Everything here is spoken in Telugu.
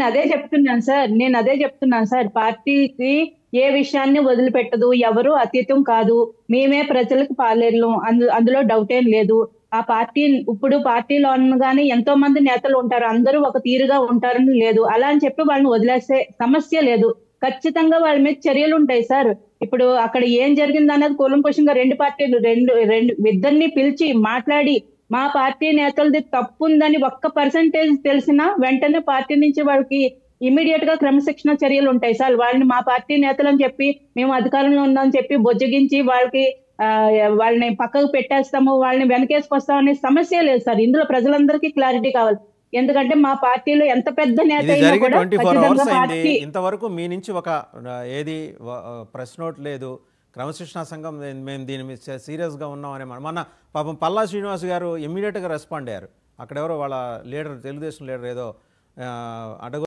అదే చెప్తున్నాను సార్. నేనదే చెప్తున్నాను సార్. పార్టీకి ఏ విషయాన్ని వదిలిపెట్టదు. ఎవరు అతీతం కాదు. మేమే ప్రజలకు పాలేరులం. అందులో డౌటేం లేదు. ఆ పార్టీ ఇప్పుడు పార్టీలో అనగానే ఎంతో మంది నేతలుంటారు. అందరూ ఒక తీరుగా ఉంటారని లేదు. అలా అని చెప్పి వాళ్ళని వదిలేసే సమస్య లేదు. ఖచ్చితంగా వాళ్ళ మీద చర్యలుంటాయి సార్. ఇప్పుడు అక్కడ ఏం జరిగిందన్నది కూలంకషంగా 2 పార్టీలు ఇద్దరిని పిలిచి మాట్లాడి మా పార్టీ నేతలది తప్పుందని ఒక్క పర్సెంటేజ్ తెలిసినా వెంటనే పార్టీ నుంచి వాళ్ళకి ఇమ్మీడియేట్ గా క్రమశిక్షణ చర్యలు ఉంటాయి సార్. వాళ్ళని మా పార్టీ నేతలని చెప్పి మేము అధికారంలో ఉందని చెప్పి బుజ్జగించి వాళ్ళకి ఆ వాళ్ళని పక్కకు పెట్టేస్తాము, వాళ్ళని వెనకేసుకొస్తాం అనే సమస్య లేదు సార్. ఇందులో ప్రజలందరికీ క్లారిటీ కావాలి. ఎందుకంటే మా పార్టీలో ఎంత పెద్ద నేత ఇది అయినా జరిగి కూడా 24 ఖచ్చితంగా అవర్స్ అయింది. పార్టీ ఇంతవరకు మీ నుంచి ఒక ఏది ప్రెస్ నోట్ లేదు. క్రమశిక్షణా సంఘం మేము దీని మీద సీరియస్గా ఉన్నామని మొన్న పాపం పల్లా శ్రీనివాస్ గారు ఇమ్మీడియట్గా రెస్పాండ్ అయ్యారు. అక్కడెవరో వాళ్ళ లీడర్, తెలుగుదేశం లీడర్ ఏదో అడగ